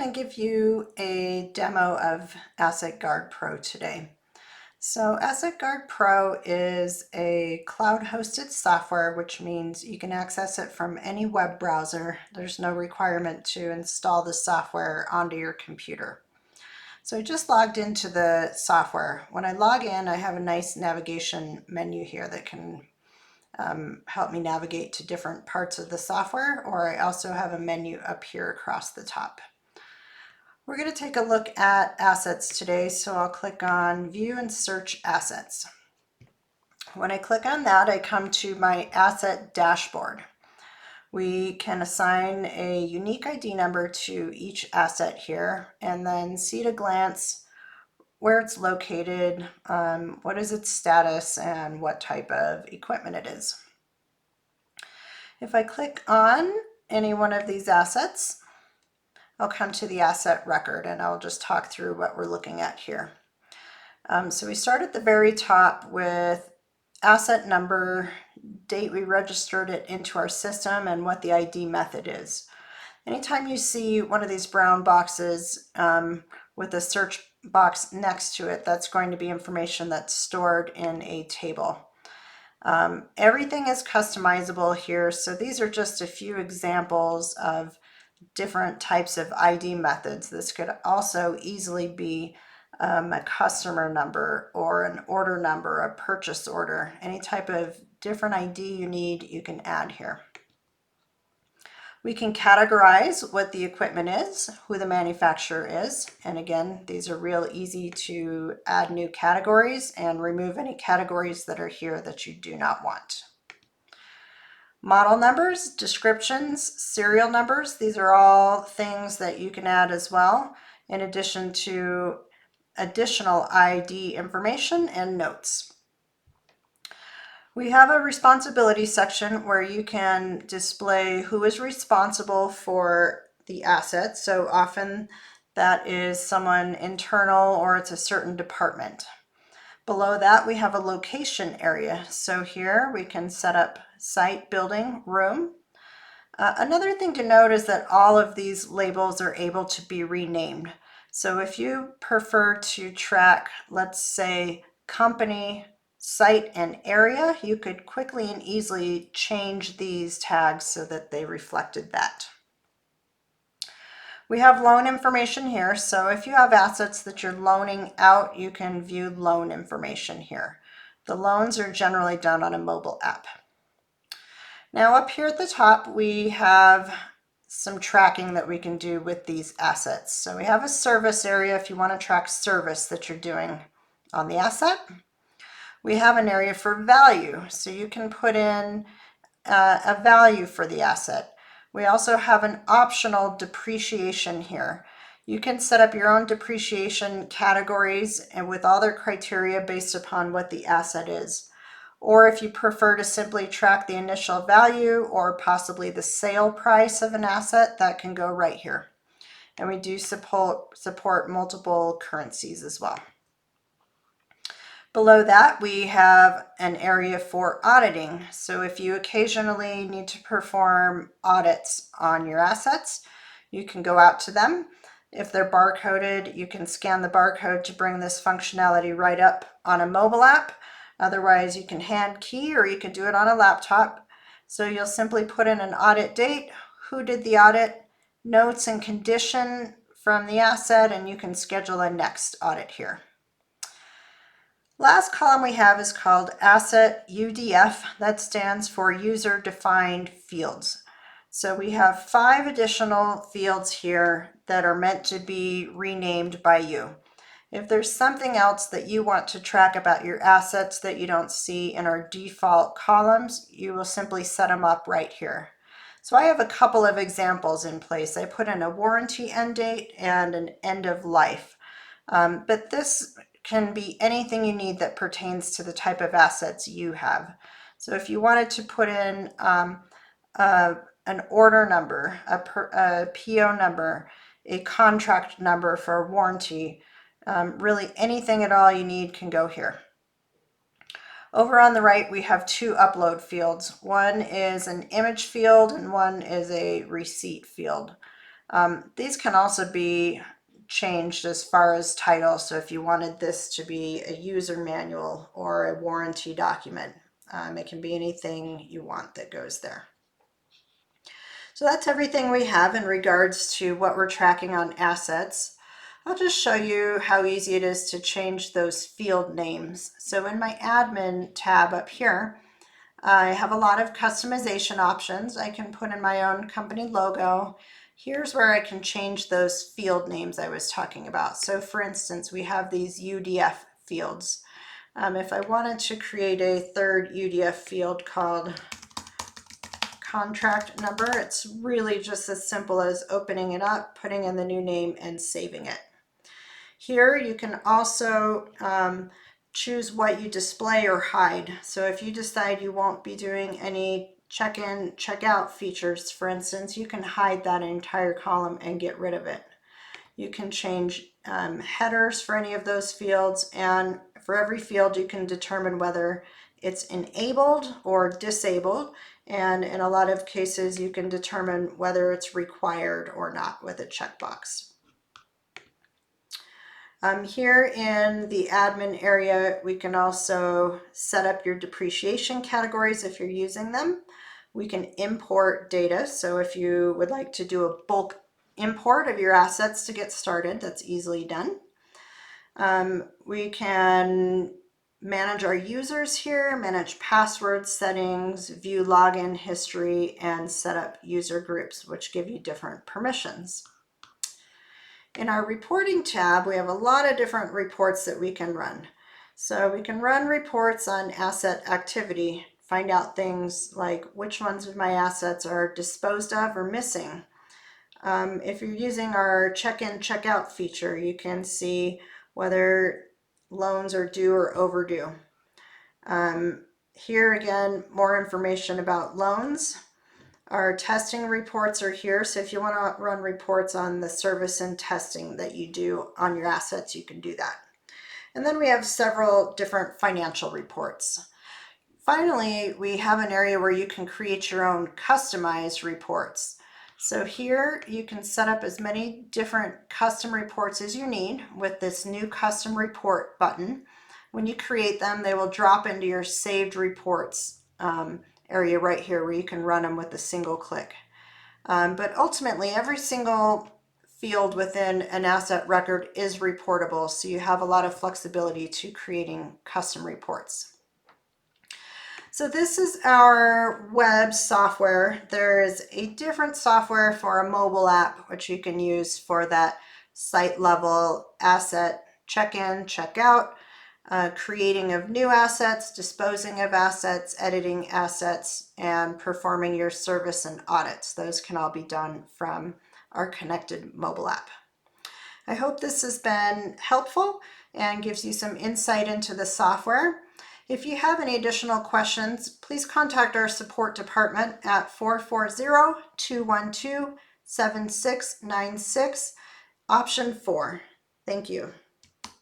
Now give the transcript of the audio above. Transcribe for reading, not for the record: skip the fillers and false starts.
I'm going to give you a demo of AssetGuard Pro today. So AssetGuard Pro is a cloud-hosted software, which means you can access it from any web browser. There's no requirement to install the software onto your computer. So I just logged into the software. When I log in, I have a nice navigation menu here that can help me navigate to different parts of the software, or I also have a menu up here across the top. We're going to take a look at assets today, so I'll click on View and Search Assets. When I click on that, I come to my asset dashboard. We can assign a unique ID number to each asset here and then see at a glance where it's located, what is its status, and what type of equipment it is. If I click on any one of these assets, I'll come to the asset record and I'll just talk through what we're looking at here. So we start at the very top with asset number, date we registered it into our system, and what the ID method is. Anytime you see one of these brown boxes with a search box next to it, that's going to be information that's stored in a table. Everything is customizable here, so these are just a few examples of different types of ID methods. This could also easily be a customer number or an order number, a purchase order. Any type of different ID you need, you can add here. We can categorize what the equipment is, who the manufacturer is, and again, these are real easy to add new categories and remove any categories that are here that you do not want. Model numbers, descriptions, serial numbers, these are all things that you can add as well, in addition to additional ID information and notes. We have a responsibility section where you can display who is responsible for the asset. So often that is someone internal or it's a certain department. Below that, we have a location area. So here we can set up site, building, room. Another thing to note is that all of these labels are able to be renamed. So if you prefer to track, let's say, company, site, and area, you could quickly and easily change these tags so that they reflected that. We have loan information here, so if you have assets that you're loaning out, you can view loan information here. The loans are generally done on a mobile app. Now up here at the top, we have some tracking that we can do with these assets. So we have a service area if you want to track service that you're doing on the asset. We have an area for value, so you can put in a value for the asset. We also have an optional depreciation here. You can set up your own depreciation categories and with all their criteria based upon what the asset is. Or if you prefer to simply track the initial value or possibly the sale price of an asset, that can go right here. And we do support multiple currencies as well. Below that, we have an area for auditing. So if you occasionally need to perform audits on your assets, you can go out to them. If they're barcoded, you can scan the barcode to bring this functionality right up on a mobile app. Otherwise, you can hand key or you can do it on a laptop. So you'll simply put in an audit date, who did the audit, notes and condition from the asset, and you can schedule a next audit here. Last column we have is called Asset UDF. That stands for User Defined Fields. So we have 5 additional fields here that are meant to be renamed by you. If there's something else that you want to track about your assets that you don't see in our default columns, you will simply set them up right here. So I have a couple of examples in place. I put in a warranty end date and an end of life. But this can be anything you need that pertains to the type of assets you have. So if you wanted to put in an order number, a PO number, a contract number for a warranty, really anything at all you need can go here. Over on the right, we have 2 upload fields. One is an image field and one is a receipt field. These can also be changed as far as title. So if you wanted this to be a user manual or a warranty document, it can be anything you want that goes there. So that's everything we have in regards to what we're tracking on assets. I'll just show you how easy it is to change those field names. So in my admin tab up here, I have a lot of customization options. I can put in my own company logo. Here's where I can change those field names I was talking about. So for instance, we have these UDF fields. If I wanted to create a third UDF field called contract number, it's really just as simple as opening it up, putting in the new name, and saving it. Here you can also choose what you display or hide. So if you decide you won't be doing any check-in, check-out features, for instance, you can hide that entire column and get rid of it. You can change headers for any of those fields, and for every field you can determine whether it's enabled or disabled, and in a lot of cases you can determine whether it's required or not with a checkbox. Here in the admin area, we can also set up your depreciation categories if you're using them. We can import data. So if you would like to do a bulk import of your assets to get started, that's easily done. We can manage our users here, manage password settings, view login history, and set up user groups, which give you different permissions. In our reporting tab, we have a lot of different reports that we can run. So we can run reports on asset activity, find out things like which ones of my assets are disposed of or missing. If you're using our check-in, check-out feature, you can see whether loans are due or overdue. Here again, more information about loans. Our testing reports are here, so if you want to run reports on the service and testing that you do on your assets, you can do that. And then we have several different financial reports. Finally, we have an area where you can create your own customized reports. So here you can set up as many different custom reports as you need with this new custom report button. When you create them, they will drop into your saved reports area right here where you can run them with a single click. But ultimately, every single field within an asset record is reportable, so you have a lot of flexibility to creating custom reports. So this is our web software. There is a different software for a mobile app, which you can use for that site level asset check-in, check-out, creating of new assets, disposing of assets, editing assets, and performing your service and audits. Those can all be done from our connected mobile app. I hope this has been helpful and gives you some insight into the software. If you have any additional questions, please contact our support department at 440-212-7696, option 4. Thank you.